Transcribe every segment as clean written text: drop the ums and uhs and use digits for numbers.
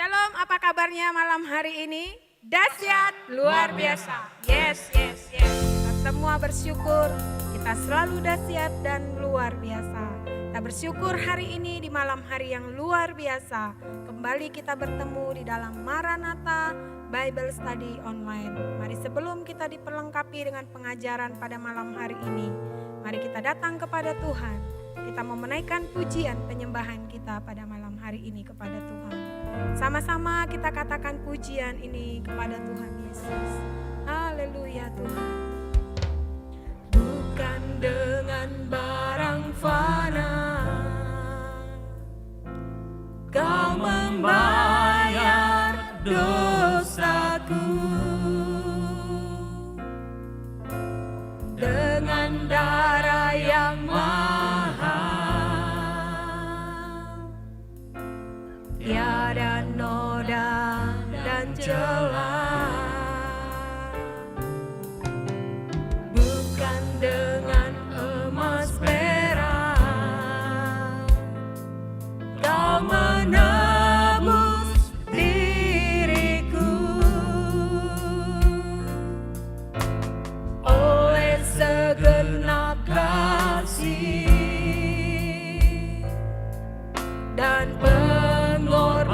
Shalom, apa kabarnya malam hari ini? Dahsyat, luar biasa. Yes. Kita semua bersyukur, kita selalu dahsyat dan luar biasa. Kita bersyukur hari ini di malam hari yang luar biasa. Kembali kita bertemu di dalam Maranatha Bible Study Online. Mari sebelum kita diperlengkapi dengan pengajaran pada malam hari ini, mari kita datang kepada Tuhan. Kita mau menaikkan pujian penyembahan kita pada malam hari ini kepada Tuhan. Sama-sama kita katakan pujian ini kepada Tuhan Yesus. Haleluya Tuhan. Bukan dengan barang fana Kau membayar dosaku, dengan darah yang mahal, tiada noda dan celah. Bukan dengan emas perak Kau menebus diriku, oleh segenap kasih dan pengorbananmu.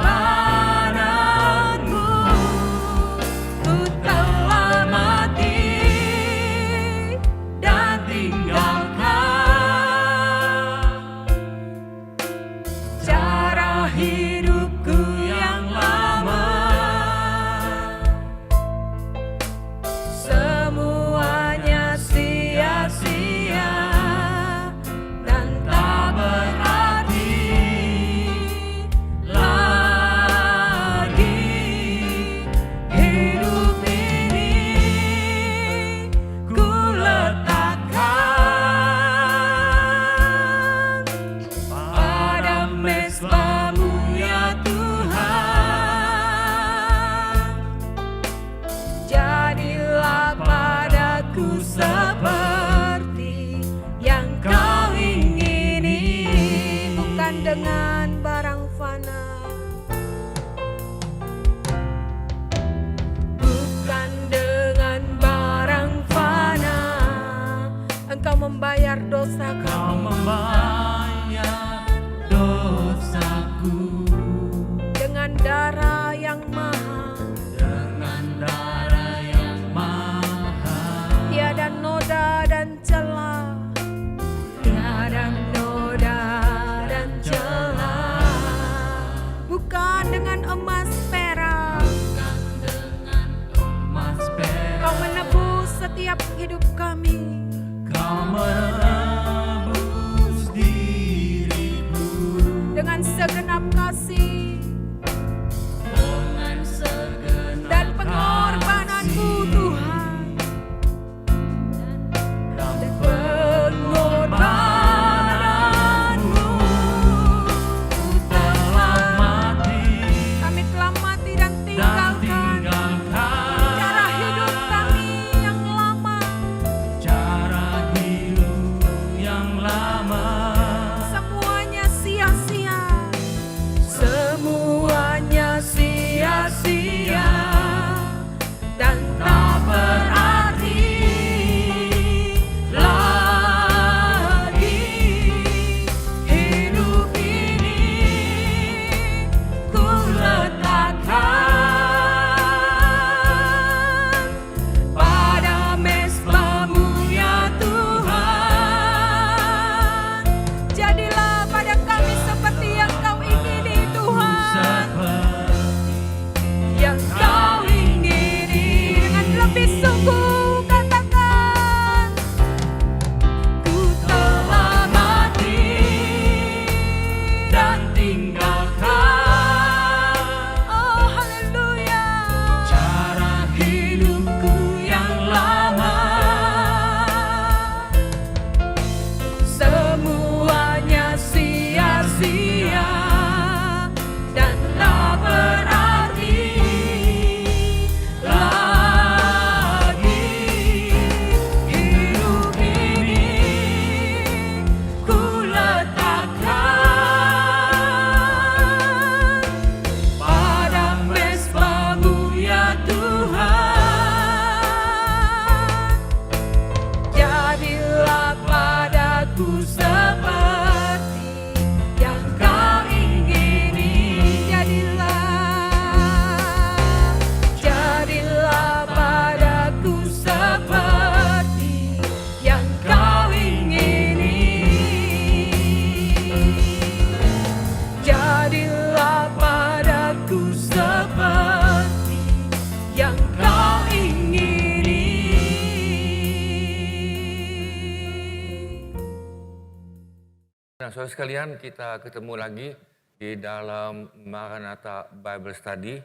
saudara sekalian, kita ketemu lagi di dalam Maranatha Bible Study.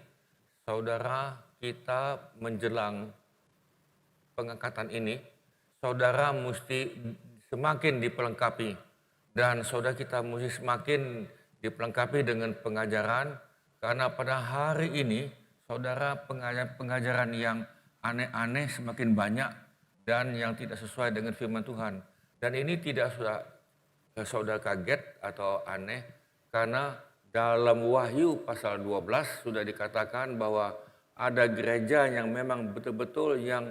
Saudara, kita menjelang pengangkatan ini, saudara mesti semakin dipelengkapi. Dan saudara kita mesti semakin dipelengkapi dengan pengajaran. Karena pada hari ini, saudara pengajaran yang aneh-aneh semakin banyak dan yang tidak sesuai dengan firman Tuhan. Dan ini tidak saudara kaget atau aneh karena dalam Wahyu pasal 12 sudah dikatakan bahwa ada gereja yang memang betul-betul yang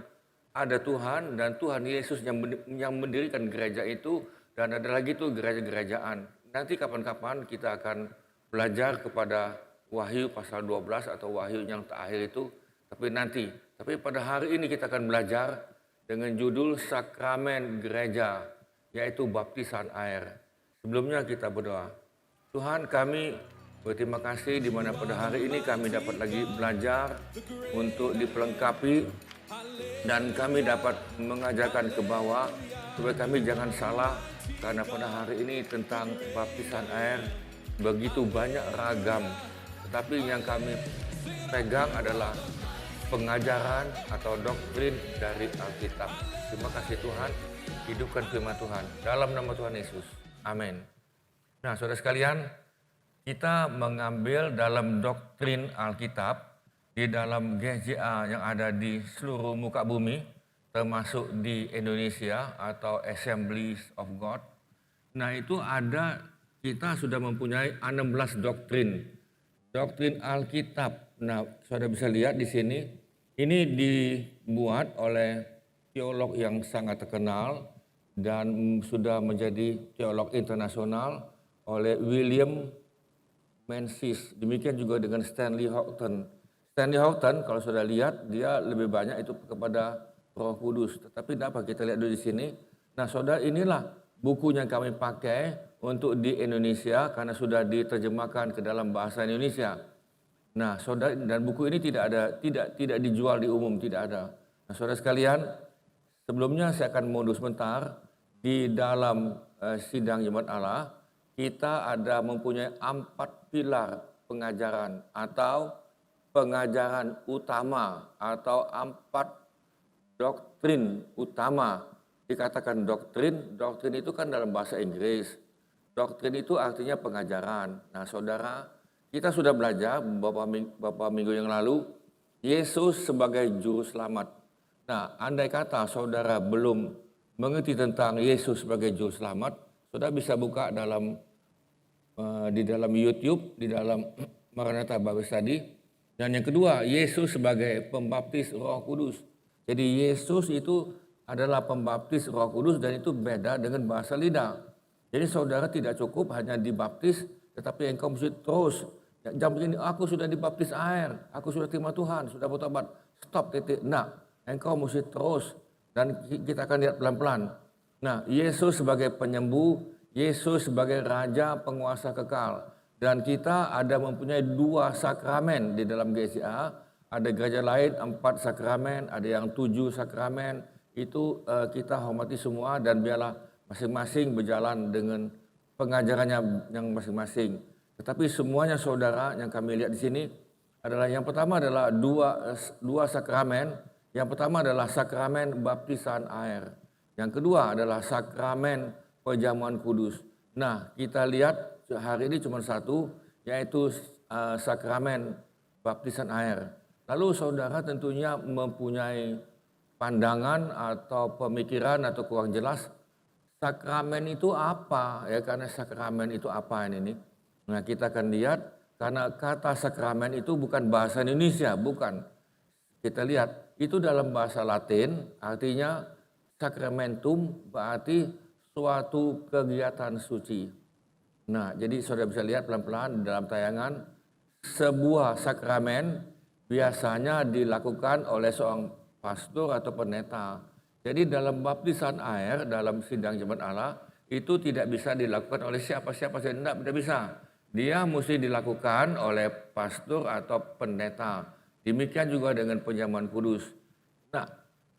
ada Tuhan dan Tuhan Yesus yang mendirikan gereja itu, dan ada lagi tuh gereja-gerejaan. Nanti kapan-kapan kita akan belajar kepada Wahyu pasal 12 atau Wahyu yang terakhir itu, tapi pada hari ini kita akan belajar dengan judul Sakramen Gereja, yaitu baptisan air. Sebelumnya kita berdoa. Tuhan, kami berterima kasih di mana pada hari ini kami dapat lagi belajar untuk dipelengkapi dan kami dapat mengajarkan ke bawah supaya kami jangan salah, karena pada hari ini tentang baptisan air begitu banyak ragam, tetapi yang kami pegang adalah pengajaran atau doktrin dari Alkitab. Terima kasih Tuhan, hidupkan firman Tuhan dalam nama Tuhan Yesus. Amin. Nah, saudara sekalian, kita mengambil dalam doktrin Alkitab di dalam GJA yang ada di seluruh muka bumi, termasuk di Indonesia atau Assemblies of God. Nah, itu kita sudah mempunyai 16 doktrin. Doktrin Alkitab. Nah, saudara bisa lihat di sini, ini dibuat oleh teolog yang sangat terkenal dan sudah menjadi teolog internasional oleh William Menzies. Demikian juga dengan Stanley Houghton. Stanley Houghton, kalau sudah lihat, dia lebih banyak itu kepada Roh Kudus. Tetapi dapat kita lihat dulu di sini. Nah, saudara, inilah buku yang kami pakai untuk di Indonesia karena sudah diterjemahkan ke dalam bahasa Indonesia. Nah, saudara, dan buku ini tidak dijual di umum, tidak ada. Nah, saudara sekalian, sebelumnya saya akan mundur sebentar. Di dalam sidang Jemaat Allah, kita ada mempunyai 4 pilar pengajaran atau pengajaran utama atau 4 doktrin utama. Dikatakan doktrin itu kan dalam bahasa Inggris. Doktrin itu artinya pengajaran. Nah, saudara, kita sudah belajar beberapa minggu yang lalu Yesus sebagai juru selamat. Nah, andai kata saudara belum mengerti tentang Yesus sebagai juru selamat, saudara bisa buka di dalam YouTube, di dalam Maranatha Bible Study. Dan yang kedua, Yesus sebagai pembaptis Roh Kudus. Jadi Yesus itu adalah pembaptis Roh Kudus dan itu beda dengan bahasa lidah. Jadi saudara tidak cukup hanya dibaptis, tetapi engkau mesti terus. Jam begini, aku sudah dibaptis air, aku sudah terima Tuhan, sudah bertobat. Stop, titik. Nah, engkau mesti terus. Dan kita akan lihat pelan-pelan. Nah, Yesus sebagai penyembuh, Yesus sebagai Raja penguasa kekal. Dan kita ada mempunyai 2 sakramen di dalam GCA. Ada gereja lain 4 sakramen, ada yang 7 sakramen. Itu kita hormati semua dan biarlah masing-masing berjalan dengan pengajarannya yang masing-masing. Tetapi semuanya saudara yang kami lihat di sini adalah yang pertama adalah dua sakramen. Yang pertama adalah sakramen baptisan air. Yang kedua adalah sakramen perjamuan kudus. Nah, kita lihat hari ini cuma satu, yaitu sakramen baptisan air. Lalu saudara tentunya mempunyai pandangan atau pemikiran atau kurang jelas, sakramen itu apa? Ya, karena sakramen itu apa ini? Nah, kita akan lihat karena kata sakramen itu bukan bahasa Indonesia, bukan. Kita lihat itu dalam bahasa Latin, artinya sacramentum berarti suatu kegiatan suci. Nah, jadi saudara bisa lihat pelan-pelan dalam tayangan, sebuah sakramen biasanya dilakukan oleh seorang pastor atau pendeta. Jadi dalam baptisan air, dalam sidang Jemaat Allah, itu tidak bisa dilakukan oleh siapa-siapa saja, tidak bisa. Dia mesti dilakukan oleh pastor atau pendeta. Demikian juga dengan perjamuan kudus. Nah,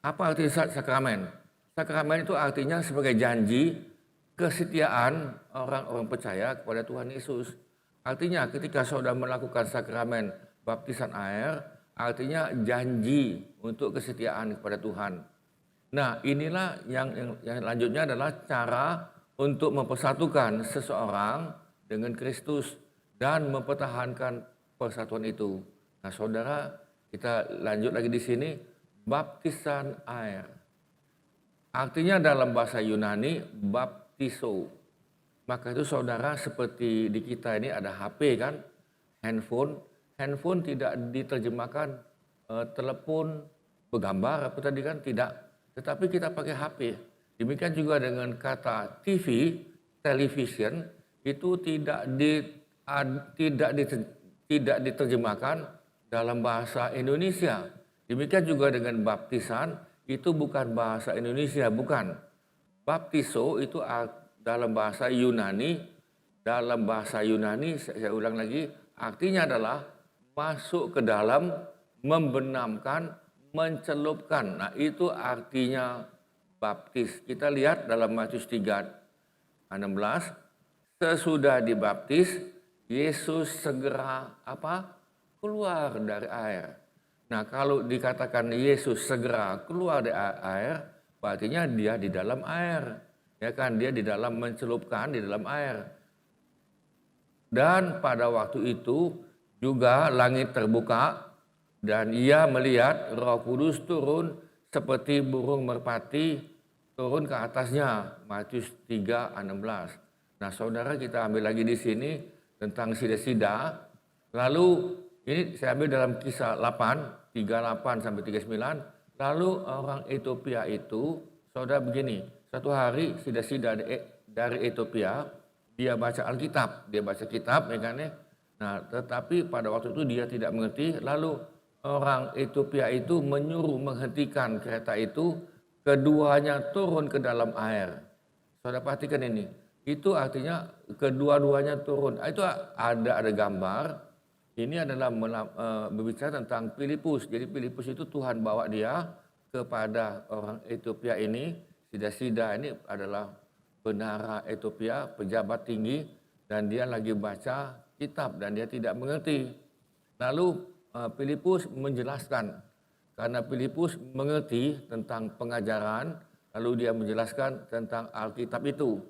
apa arti sakramen? Sakramen itu artinya sebagai janji kesetiaan orang-orang percaya kepada Tuhan Yesus. Artinya ketika saudara melakukan sakramen baptisan air, artinya janji untuk kesetiaan kepada Tuhan. Nah, inilah yang lanjutnya adalah cara untuk mempersatukan seseorang dengan Kristus dan mempertahankan persatuan itu. Nah, saudara, kita lanjut lagi di sini, baptisan air. Artinya dalam bahasa Yunani, baptiso. Maka itu saudara, seperti di kita ini ada HP kan, handphone. Handphone tidak diterjemahkan telepon bergambar apa tadi kan, tidak. Tetapi kita pakai HP. Demikian juga dengan kata TV, television, itu tidak diterjemahkan dalam bahasa Indonesia. Demikian juga dengan baptisan, itu bukan bahasa Indonesia, bukan. Baptiso itu dalam bahasa Yunani, saya ulang lagi, artinya adalah masuk ke dalam, membenamkan, mencelupkan. Nah, itu artinya baptis. Kita lihat dalam Matius 3:16, sesudah dibaptis, Yesus segera keluar dari air. Nah, kalau dikatakan Yesus segera keluar dari air, berartinya dia di dalam air. Ya kan, dia di dalam mencelupkan di dalam air. Dan pada waktu itu juga langit terbuka dan ia melihat Roh Kudus turun seperti burung merpati turun ke atasnya. Matius 3:16. Nah, saudara, kita ambil lagi di sini tentang sida-sida. Lalu ini saya ambil dalam Kisah 8:38-39. Lalu orang Ethiopia itu, saudara, begini, satu hari sida-sida dari Ethiopia, dia baca Alkitab, dia baca kitab, ya kan ya. Nah, tetapi pada waktu itu dia tidak mengerti, lalu orang Ethiopia itu menyuruh menghentikan kereta itu, keduanya turun ke dalam air. Saudara perhatikan ini, itu artinya kedua-duanya turun. Itu ada gambar. Ini adalah berbicara tentang Filipus. Jadi Filipus itu Tuhan bawa dia kepada orang Ethiopia ini. Sida-sida ini adalah bendahara Ethiopia, pejabat tinggi, dan dia lagi baca kitab dan dia tidak mengerti. Lalu Filipus menjelaskan, karena Filipus mengerti tentang pengajaran, lalu dia menjelaskan tentang Alkitab itu.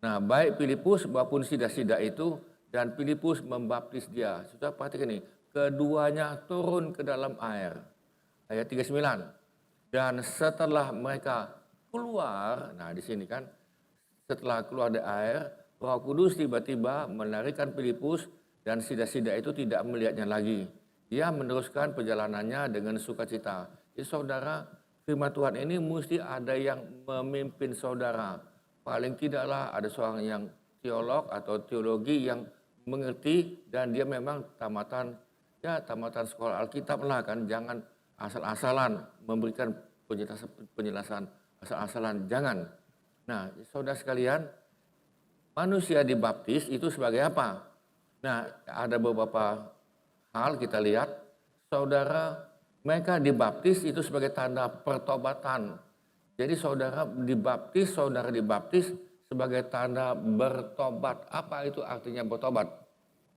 Nah, baik Filipus maupun sida-sida itu, dan Filipus membaptis dia. Sudah perhatikan ini, keduanya turun ke dalam air. Ayat 39. Dan setelah mereka keluar, nah di sini kan, setelah keluar dari air, Roh Kudus tiba-tiba melarikan Filipus dan sida-sida itu tidak melihatnya lagi. Dia meneruskan perjalanannya dengan sukacita. Jadi saudara, firman Tuhan ini mesti ada yang memimpin saudara. Paling tidaklah ada seorang yang teolog atau teologi yang mengerti dan dia memang tamatan sekolah Alkitab lah kan. Jangan asal-asalan memberikan penjelasan asal-asalan, jangan. Nah, saudara sekalian, manusia dibaptis itu sebagai apa? Nah, ada beberapa hal kita lihat. Saudara, mereka dibaptis itu sebagai tanda pertobatan. Jadi saudara dibaptis sebagai tanda bertobat. Apa itu artinya bertobat?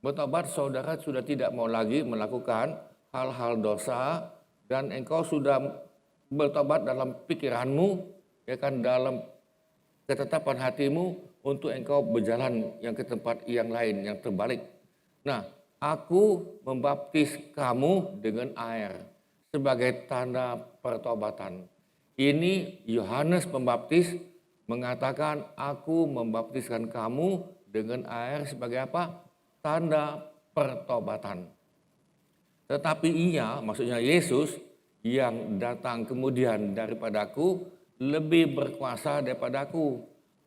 Bertobat, saudara sudah tidak mau lagi melakukan hal-hal dosa dan engkau sudah bertobat dalam pikiranmu, ya kan, dalam ketetapan hatimu untuk engkau berjalan yang ke tempat yang lain, yang terbalik. Nah, aku membaptis kamu dengan air sebagai tanda pertobatan. Ini Yohanes Pembaptis mengatakan, aku membaptiskan kamu dengan air sebagai apa? Tanda pertobatan. Tetapi ia, maksudnya Yesus, yang datang kemudian daripadaku lebih berkuasa daripadaku,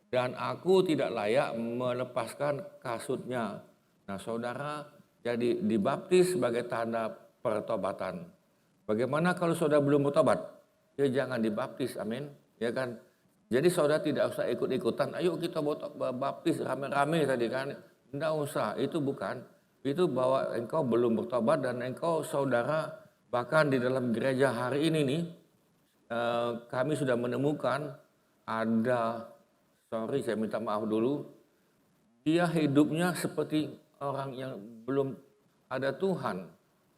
dan aku tidak layak melepaskan kasutnya. Nah, saudara, jadi dibaptis sebagai tanda pertobatan. Bagaimana kalau saudara belum bertobat? Ya jangan dibaptis, amin. Ya kan? Jadi saudara tidak usah ikut-ikutan, ayo kita baptis rame-rame tadi kan. Tidak usah, itu bukan. Itu bahwa engkau belum bertobat dan engkau saudara, bahkan di dalam gereja hari ini nih, kami sudah menemukan ada sorry saya minta maaf dulu, dia hidupnya seperti orang yang belum ada Tuhan.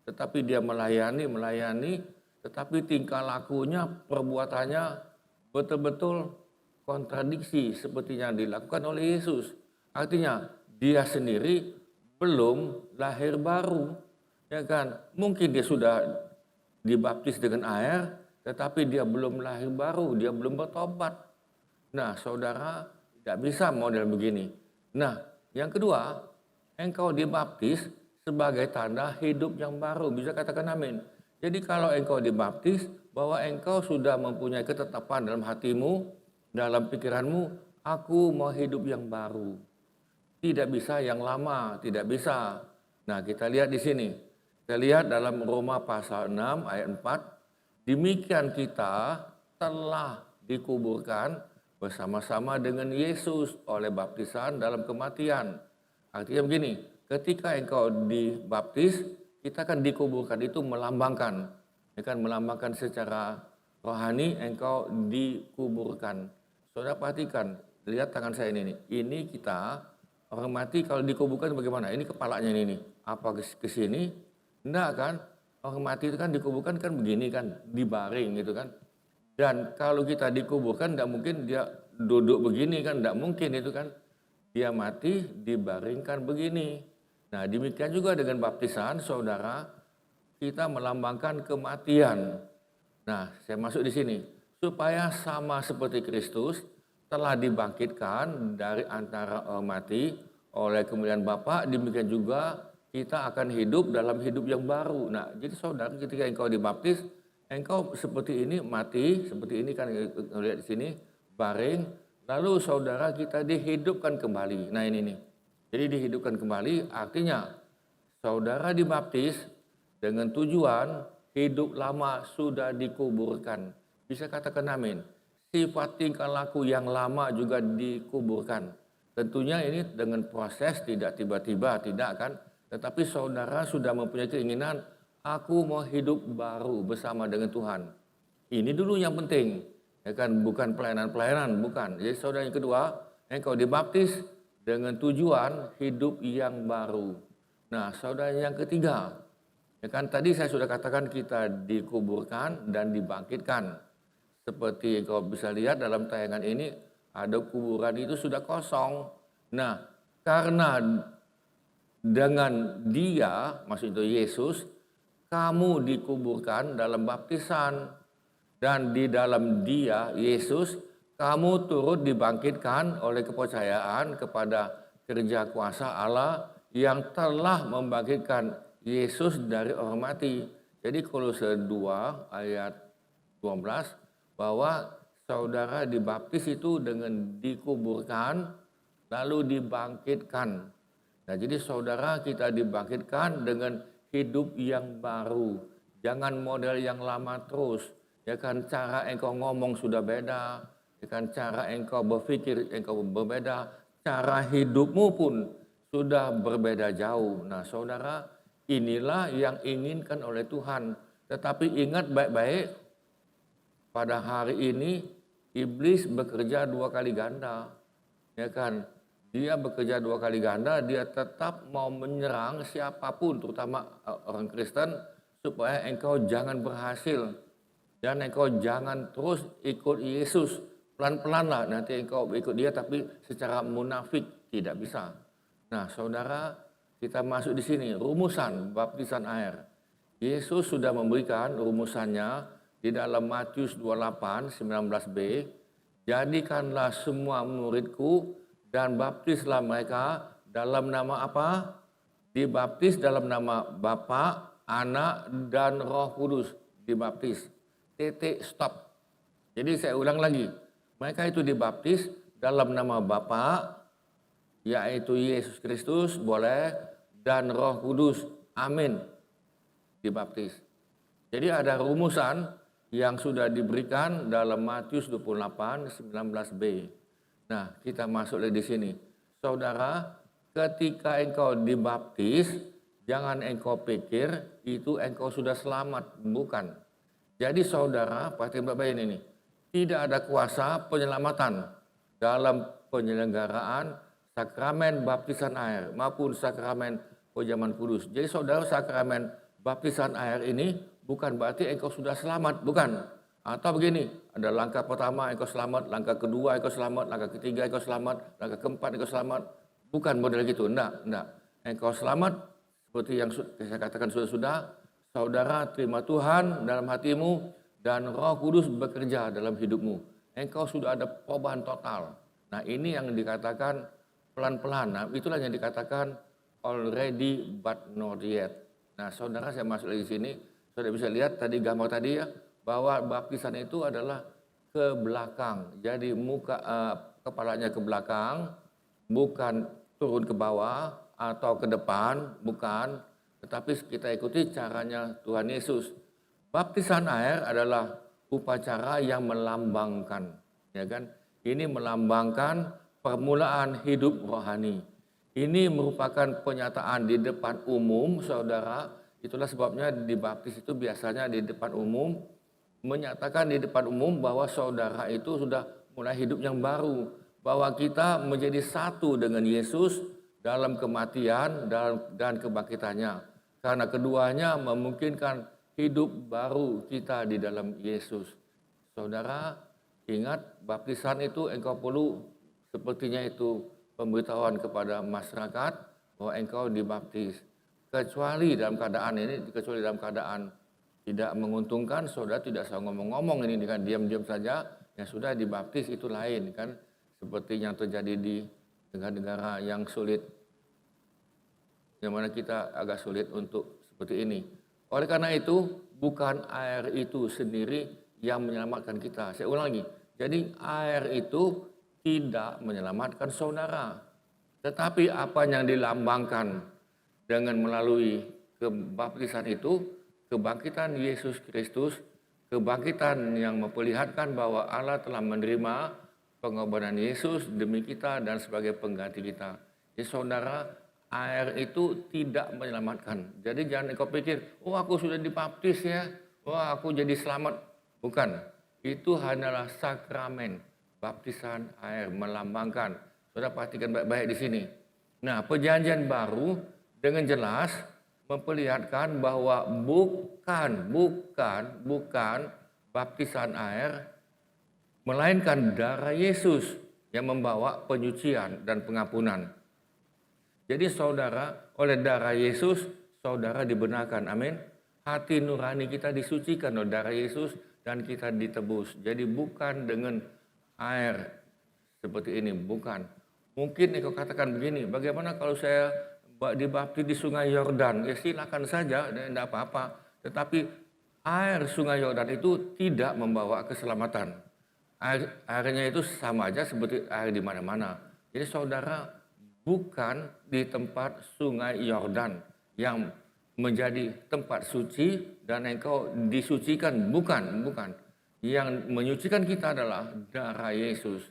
Tetapi dia melayani, tetapi tingkah lakunya, perbuatannya betul-betul kontradiksi seperti yang dilakukan oleh Yesus. Artinya dia sendiri belum lahir baru, ya kan? Mungkin dia sudah dibaptis dengan air, tetapi dia belum lahir baru, dia belum bertobat. Nah, saudara, tidak bisa model begini. Nah, yang kedua, engkau dibaptis sebagai tanda hidup yang baru. Bisa katakan amin. Jadi kalau engkau dibaptis, bahwa engkau sudah mempunyai ketetapan dalam hatimu, dalam pikiranmu, aku mau hidup yang baru. Tidak bisa yang lama, tidak bisa. Nah, kita lihat di sini. Kita lihat dalam Roma pasal 6 ayat 4. Demikian kita telah dikuburkan bersama-sama dengan Yesus oleh baptisan dalam kematian. Artinya begini, ketika engkau dibaptis, kita akan dikuburkan, itu melambangkan. Melambangkan secara rohani engkau dikuburkan. Saudara perhatikan, lihat tangan saya ini. Ini kita, orang mati kalau dikuburkan bagaimana? Ini kepalanya ini. Apa ke sini? Enggak kan? Orang mati itu kan dikuburkan kan begini kan, dibaring gitu kan. Dan kalau kita dikuburkan tidak mungkin dia duduk begini kan, tidak mungkin itu kan. Dia mati dibaringkan begini. Nah, demikian juga dengan baptisan, saudara, kita melambangkan kematian. Nah, saya masuk di sini. Supaya sama seperti Kristus telah dibangkitkan dari antara orang mati oleh kemuliaan Bapa, demikian juga kita akan hidup dalam hidup yang baru. Nah, jadi saudara, ketika engkau dibaptis, engkau seperti ini mati, seperti ini kan lihat di sini, baring, lalu saudara kita dihidupkan kembali. Nah, ini nih. Jadi dihidupkan kembali artinya saudara dibaptis dengan tujuan hidup lama sudah dikuburkan. Bisa katakan amin. Sifat tingkah laku yang lama juga dikuburkan. Tentunya ini dengan proses, tidak tiba-tiba, tidak kan. Tetapi saudara sudah mempunyai keinginan, aku mau hidup baru bersama dengan Tuhan. Ini dulu yang penting. Ya kan, bukan pelayanan-pelayanan, bukan. Jadi saudara yang kedua, engkau dibaptis dengan tujuan hidup yang baru. Nah, saudara yang ketiga, ya kan tadi saya sudah katakan kita dikuburkan dan dibangkitkan. Seperti kau bisa lihat dalam tayangan ini, ada kuburan itu sudah kosong. Nah, karena dengan dia, maksudnya Yesus, kamu dikuburkan dalam baptisan. Dan di dalam dia, Yesus, kamu turut dibangkitkan oleh kepercayaan kepada kerja kuasa Allah yang telah membangkitkan Yesus dari orang mati. Jadi Kolose 2 ayat 12 bahwa saudara dibaptis itu dengan dikuburkan lalu dibangkitkan. Nah, jadi saudara kita dibangkitkan dengan hidup yang baru. Jangan model yang lama terus. Ya kan, cara engkau ngomong sudah beda. Dengan cara engkau berpikir, engkau berbeda, cara hidupmu pun sudah berbeda jauh. Nah, saudara, inilah yang inginkan oleh Tuhan. Tetapi ingat baik-baik, pada hari ini iblis bekerja 2 kali ganda. Ya kan, dia bekerja 2 kali ganda, dia tetap mau menyerang siapapun, terutama orang Kristen, supaya engkau jangan berhasil. Dan engkau jangan terus ikut Yesus. Pelan-pelan lah nanti engkau ikut dia tapi secara munafik, tidak bisa. Nah, saudara, kita masuk di sini rumusan baptisan air. Yesus sudah memberikan rumusannya di dalam Matius 28 19b. Jadikanlah semua muridku dan baptislah mereka dalam nama apa? Dibaptis dalam nama Bapa, Anak dan Roh Kudus. Dibaptis. Titik stop. Jadi saya ulang lagi. Mereka itu dibaptis dalam nama Bapa, yaitu Yesus Kristus, boleh, dan Roh Kudus, amin, dibaptis. Jadi ada rumusan yang sudah diberikan dalam Matius 28, 19b. Nah, kita masuk lagi di sini. Saudara, ketika engkau dibaptis, jangan engkau pikir itu engkau sudah selamat, bukan. Jadi saudara, perhatikan baik-baik ini. Tidak ada kuasa penyelamatan dalam penyelenggaraan sakramen baptisan air maupun sakramen penjaman kudus. Jadi saudara, sakramen baptisan air ini bukan berarti engkau sudah selamat, bukan. Atau begini, ada langkah pertama engkau selamat, langkah kedua engkau selamat, langkah ketiga engkau selamat, langkah keempat engkau selamat. Bukan model gitu, enggak. Engkau selamat seperti yang saya katakan sudah, saudara terima Tuhan dalam hatimu dan Roh Kudus bekerja dalam hidupmu. Engkau sudah ada perubahan total. Nah, ini yang dikatakan pelan-pelan. Nah, itulah yang dikatakan already but not yet. Nah, saudara, saya masuk lagi sini. Saudara bisa lihat tadi gambar tadi ya, bahwa baptisan itu adalah ke belakang. Jadi kepalanya ke belakang, bukan turun ke bawah atau ke depan, bukan. Tetapi kita ikuti caranya Tuhan Yesus. Baptisan air adalah upacara yang melambangkan, ya kan? Ini melambangkan permulaan hidup rohani. Ini merupakan penyataan di depan umum, saudara. Itulah sebabnya dibaptis itu biasanya di depan umum, menyatakan di depan umum bahwa saudara itu sudah mulai hidup yang baru, bahwa kita menjadi satu dengan Yesus dalam kematian dan kebangkitannya. Karena keduanya memungkinkan hidup baru kita di dalam Yesus. Saudara, ingat baptisan itu engkau perlu sepertinya itu pemberitahuan kepada masyarakat bahwa engkau dibaptis. Kecuali dalam keadaan tidak menguntungkan, saudara tidak usah ngomong-ngomong ini dengan diam-diam saja, yang sudah dibaptis itu lain kan. Seperti yang terjadi di negara-negara yang sulit, yang mana kita agak sulit untuk seperti ini. Oleh karena itu, bukan air itu sendiri yang menyelamatkan kita. Saya ulang lagi. Jadi air itu tidak menyelamatkan saudara. Tetapi apa yang dilambangkan dengan melalui kebaptisan itu, kebangkitan Yesus Kristus, kebangkitan yang memperlihatkan bahwa Allah telah menerima pengorbanan Yesus demi kita dan sebagai pengganti kita. Jadi saudara, air itu tidak menyelamatkan. Jadi jangan engkau pikir, oh aku sudah dibaptis ya, wah aku jadi selamat. Bukan, itu hanyalah sakramen baptisan air melambangkan. Saudara perhatikan baik-baik di sini. Nah, perjanjian baru dengan jelas memperlihatkan bahwa bukan baptisan air, melainkan darah Yesus yang membawa penyucian dan pengampunan. Jadi saudara, oleh darah Yesus, saudara dibenarkan. Amin. Hati nurani kita disucikan oleh darah Yesus dan kita ditebus. Jadi bukan dengan air seperti ini, bukan. Mungkin engkau katakan begini, bagaimana kalau saya dibaptis di sungai Yordan? Ya silakan saja, tidak apa-apa. Tetapi air sungai Yordan itu tidak membawa keselamatan. Airnya itu sama aja seperti air di mana-mana. Jadi saudara, bukan di tempat sungai Yordan yang menjadi tempat suci dan engkau disucikan, bukan. Yang menyucikan kita adalah darah Yesus.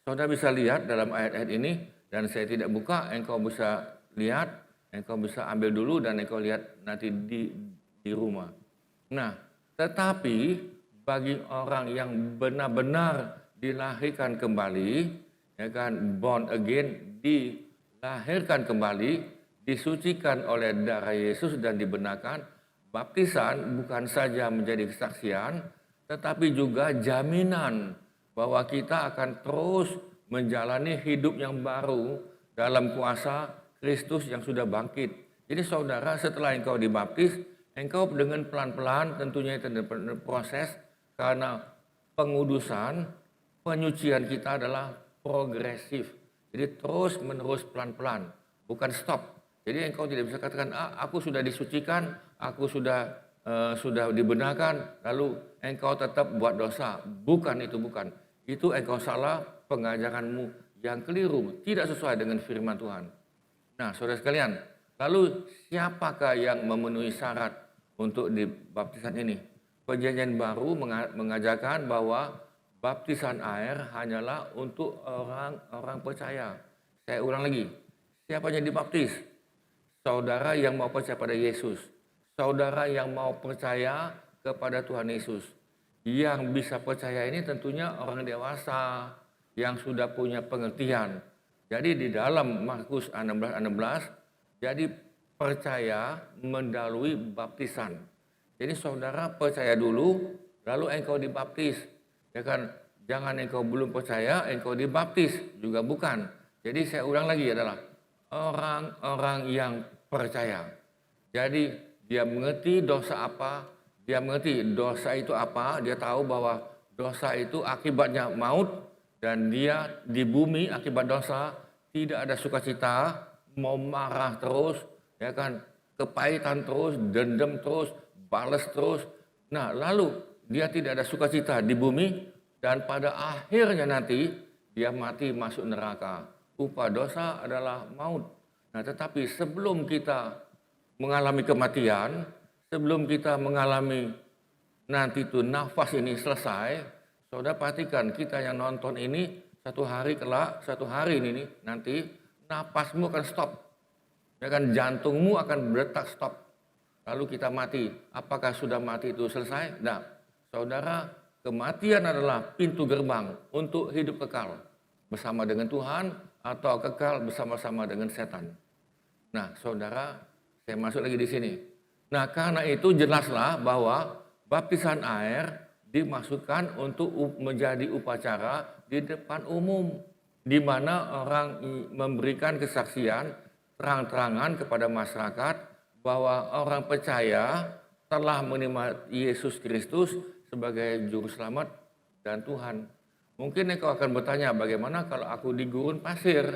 Saudara bisa lihat dalam ayat-ayat ini, dan saya tidak buka, engkau bisa lihat, engkau bisa ambil dulu dan engkau lihat nanti di rumah. Nah, tetapi bagi orang yang benar-benar dilahirkan kembali, ya kan, born again, dilahirkan kembali, disucikan oleh darah Yesus dan dibenarkan, baptisan bukan saja menjadi kesaksian, tetapi juga jaminan bahwa kita akan terus menjalani hidup yang baru dalam kuasa Kristus yang sudah bangkit. Jadi saudara, setelah engkau dibaptis, engkau dengan pelan-pelan, tentunya itu proses, karena pengudusan, penyucian kita adalah progresif. Jadi terus menerus pelan-pelan, bukan stop. Jadi engkau tidak bisa katakan, aku sudah disucikan, aku sudah dibenarkan, lalu engkau tetap buat dosa. Bukan itu, bukan. Itu engkau salah, pengajaranmu yang keliru, tidak sesuai dengan firman Tuhan. Nah, saudara sekalian, lalu siapakah yang memenuhi syarat untuk dibaptisan ini? Perjanjian baru mengajarkan bahwa baptisan air hanyalah untuk orang-orang percaya. Saya ulang lagi, siapa yang dibaptis? Saudara yang mau percaya pada Yesus. Saudara yang mau percaya kepada Tuhan Yesus. Yang bisa percaya ini tentunya orang dewasa, yang sudah punya pengertian. Jadi di dalam Markus 16:16, jadi percaya melalui baptisan. Jadi saudara percaya dulu, lalu engkau dibaptis. Ya kan, jangan engkau belum percaya, engkau dibaptis, juga bukan. Jadi saya ulang lagi adalah orang-orang yang percaya. Jadi dia mengerti dosa apa, dia mengerti dosa itu apa, dia tahu bahwa dosa itu akibatnya maut, dan dia di bumi akibat dosa tidak ada sukacita, mau marah terus, ya kan, kepahitan terus, dendam terus, balas terus. Nah, lalu dia tidak ada sukacita di bumi, dan pada akhirnya nanti dia mati masuk neraka. Upah dosa adalah maut. Nah, tetapi sebelum kita mengalami kematian, sebelum kita mengalami nanti itu nafas ini selesai, saudara perhatikan kita yang nonton ini satu hari kelak, satu hari ini nih, nanti napasmu akan stop. Ya kan, jantungmu akan berdetak stop. Lalu kita mati. Apakah sudah mati itu selesai? Nah, saudara, kematian adalah pintu gerbang untuk hidup kekal bersama dengan Tuhan atau kekal bersama-sama dengan setan. Nah, saudara, saya masuk lagi di sini. Nah, karena itu jelaslah bahwa baptisan air dimasukkan untuk menjadi upacara di depan umum, di mana orang memberikan kesaksian terang-terangan kepada masyarakat bahwa orang percaya telah menerima Yesus Kristus sebagai juru selamat dan Tuhan. Mungkin engkau akan bertanya, bagaimana kalau aku di gurun pasir?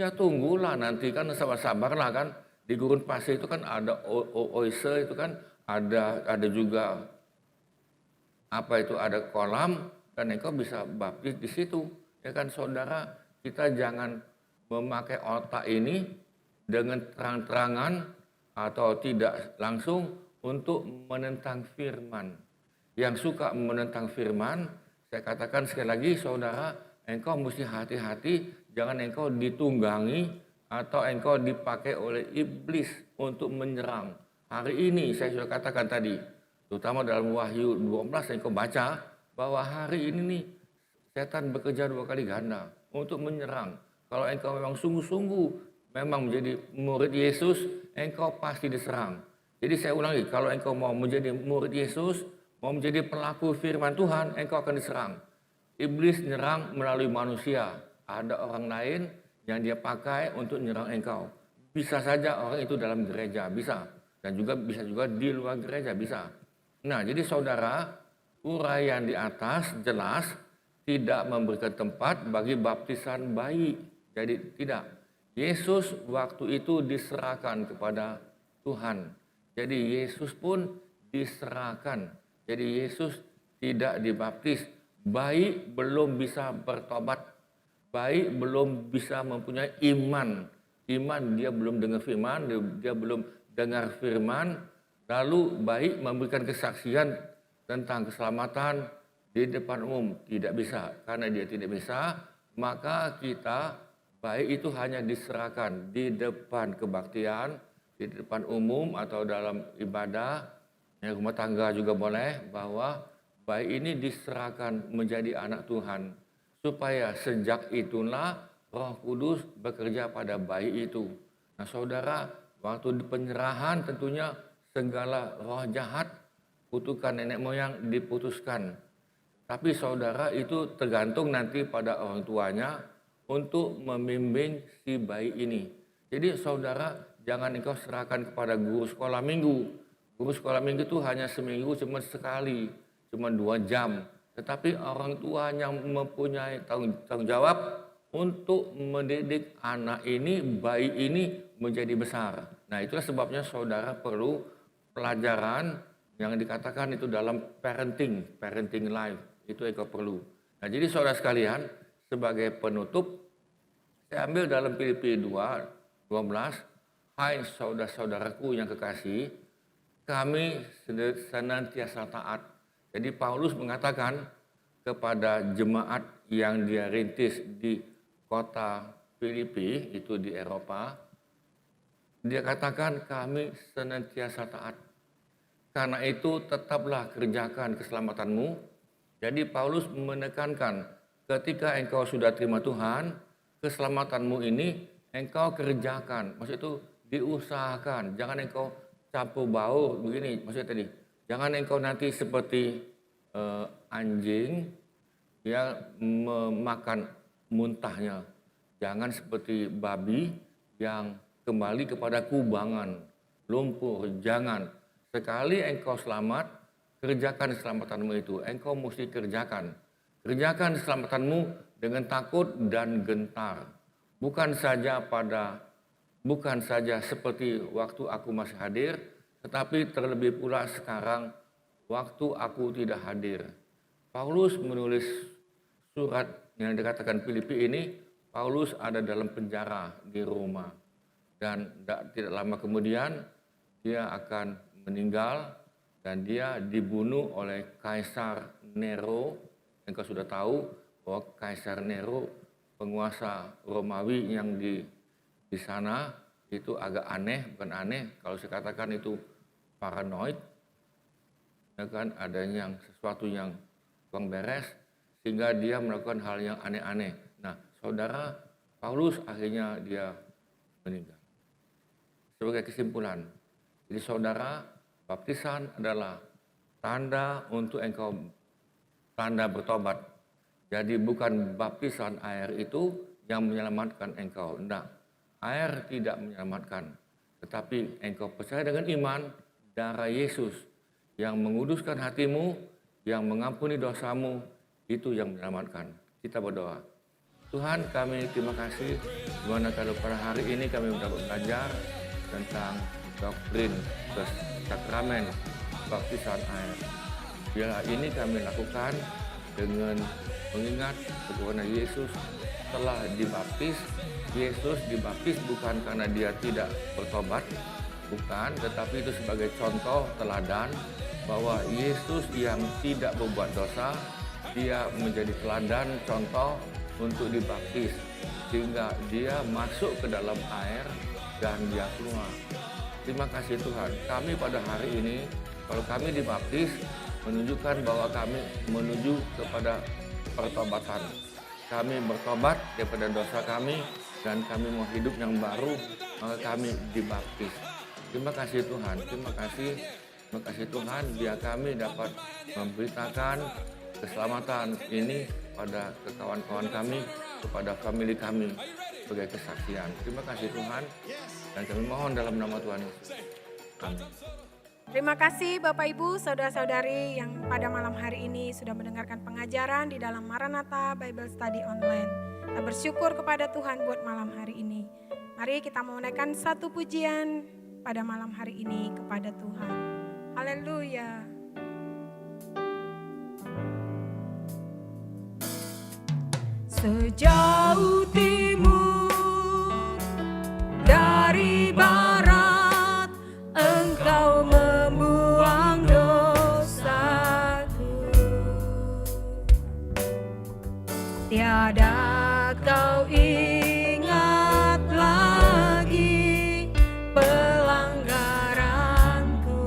Ya tunggulah nanti, kan sabar-sabarlah kan. Di gurun pasir itu kan ada oase, itu kan ada juga apa itu, ada kolam, dan engkau bisa baptis di situ. Ya kan saudara, kita jangan memakai otak ini dengan terang-terangan atau tidak langsung untuk menentang firman. Yang suka menentang firman, saya katakan sekali lagi saudara, engkau mesti hati-hati, jangan engkau ditunggangi atau engkau dipakai oleh iblis untuk menyerang. Hari ini saya sudah katakan tadi, terutama dalam Wahyu 12 engkau baca bahwa hari ini nih setan bekerja 2 kali ganda untuk menyerang. Kalau engkau memang sungguh-sungguh memang menjadi murid Yesus, engkau pasti diserang. Jadi saya ulangi, kalau engkau mau menjadi murid Yesus, mau menjadi pelaku firman Tuhan, engkau akan diserang. Iblis menyerang melalui manusia. Ada orang lain yang dia pakai untuk menyerang engkau. Bisa saja orang itu dalam gereja, bisa. Dan juga bisa juga di luar gereja, bisa. Nah, jadi saudara, uraian di atas jelas tidak memberikan tempat bagi baptisan bayi. Jadi tidak. Yesus waktu itu diserahkan kepada Tuhan. Jadi Yesus pun diserahkan. Jadi Yesus tidak dibaptis. Bayi belum bisa bertobat. Bayi belum bisa mempunyai iman. Iman, dia belum dengar firman, dia belum dengar firman. Lalu bayi memberikan kesaksian tentang keselamatan di depan umum. Tidak bisa. Karena dia tidak bisa, maka kita bayi itu hanya diserahkan di depan kebaktian, di depan umum atau dalam ibadah, rumah tangga juga boleh, bahwa bayi ini diserahkan menjadi anak Tuhan. Supaya sejak itulah Roh Kudus bekerja pada bayi itu. Nah saudara, waktu penyerahan tentunya segala roh jahat, kutukan nenek moyang diputuskan. Tapi saudara, itu tergantung nanti pada orang tuanya untuk membimbing si bayi ini. Jadi saudara, jangan engkau serahkan kepada guru sekolah minggu. Guru sekolah minggu itu hanya seminggu cuma sekali, cuma 2 jam. Tetapi orang tua yang mempunyai tanggung jawab untuk mendidik anak ini, bayi ini menjadi besar. Nah itulah sebabnya saudara perlu pelajaran yang dikatakan itu dalam parenting life. Itu engkau perlu. Nah jadi saudara sekalian, sebagai penutup, saya ambil dalam Filipi 2:12, hai saudara-saudaraku yang kekasih, kami senantiasa taat. Jadi Paulus mengatakan kepada jemaat yang dia rintis di kota Filipi, itu di Eropa, dia katakan kami senantiasa taat. Karena itu tetaplah kerjakan keselamatanmu. Jadi Paulus menekankan ketika engkau sudah terima Tuhan, keselamatanmu ini engkau kerjakan. Maksud itu diusahakan. Jangan engkau campur baur begini. Maksudnya tadi, jangan engkau nanti seperti anjing yang memakan muntahnya. Jangan seperti babi yang kembali kepada kubangan, lumpur. Jangan. Sekali engkau selamat, kerjakan keselamatanmu itu. Engkau mesti kerjakan. Kerjakan keselamatanmu dengan takut dan gentar. Bukan saja seperti waktu aku masih hadir, tetapi terlebih pula sekarang waktu aku tidak hadir. Paulus menulis surat yang dikatakan Filipi ini, Paulus ada dalam penjara di Roma. Dan tidak lama kemudian dia akan meninggal dan dia dibunuh oleh Kaisar Nero. Engkau sudah tahu bahwa Kaisar Nero, penguasa Romawi yang di sana itu agak aneh, bukan aneh, kalau saya katakan itu paranoid, ya kan, adanya sesuatu yang kurang beres, sehingga dia melakukan hal yang aneh-aneh. Nah, saudara, Paulus akhirnya dia meninggal. Sebagai kesimpulan, jadi saudara, baptisan adalah tanda untuk engkau, tanda bertobat. Jadi bukan baptisan air itu yang menyelamatkan engkau. Tidak, air tidak menyelamatkan. Tetapi engkau percaya dengan iman, darah Yesus yang menguduskan hatimu, yang mengampuni dosamu, itu yang menyelamatkan. Kita berdoa. Tuhan, kami terima kasih di mana kalau pada hari ini kami mendapat belajar tentang doktrin sakramen baptisan air. Biarlah ini kami lakukan dengan mengingat bagaimana Yesus telah dibaptis. Yesus dibaptis bukan karena dia tidak bertobat, bukan, tetapi itu sebagai contoh teladan bahwa Yesus yang tidak berbuat dosa, dia menjadi teladan contoh untuk dibaptis, sehingga dia masuk ke dalam air dan dia keluar. Terima kasih Tuhan, kami pada hari ini, kalau kami dibaptis, menunjukkan bahwa kami menuju kepada pertobatan. Kami bertobat daripada dosa kami, dan kami mau hidup yang baru, maka kami dibaptis. Terima kasih Tuhan, terima kasih Tuhan, biar kami dapat memberitakan keselamatan ini pada kawan-kawan kami, kepada famili kami sebagai kesaksian. Terima kasih Tuhan, dan kami mohon dalam nama Tuhan Yesus. Amin. Terima kasih Bapak Ibu, Saudara-saudari yang pada malam hari ini sudah mendengarkan pengajaran di dalam Maranatha Bible Study Online. Kita bersyukur kepada Tuhan buat malam hari ini. Mari kita menaikkan satu pujian pada malam hari ini kepada Tuhan. Haleluya. Sejauh timur dari barat, Engkau membuang dosaku. Tiada kau ingat lagi pelanggaranku.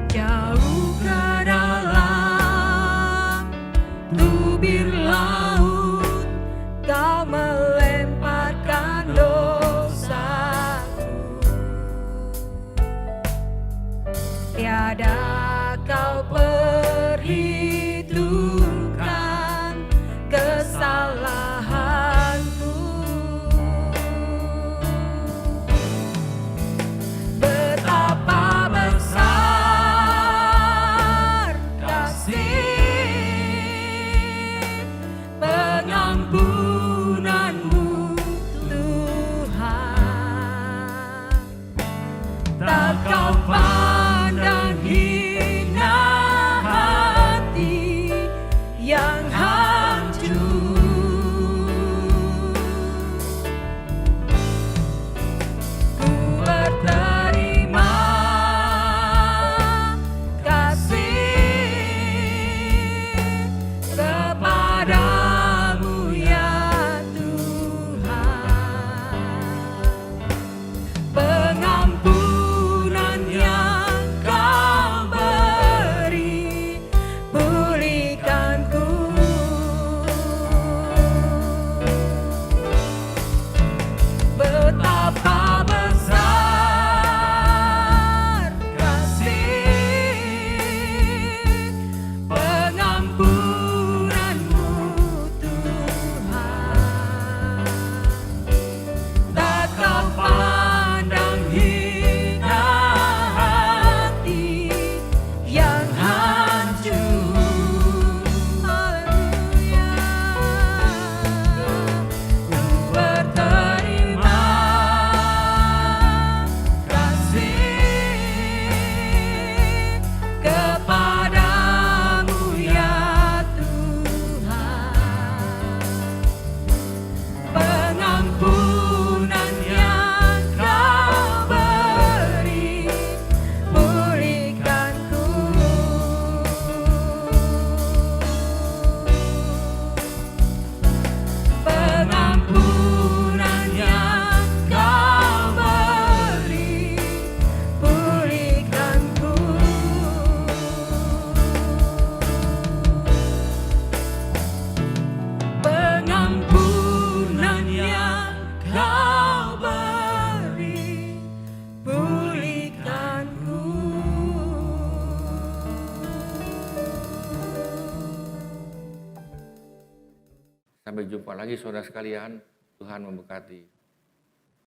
Jauh ke dalam tubir laut, kau melemparkan dosaku. Tiada kau perhitungkan kesalahanku. Betapa besar kasih pengampunanmu Tuhan. Tak kau pandang hina Sampai jumpa lagi saudara sekalian. Tuhan memberkati.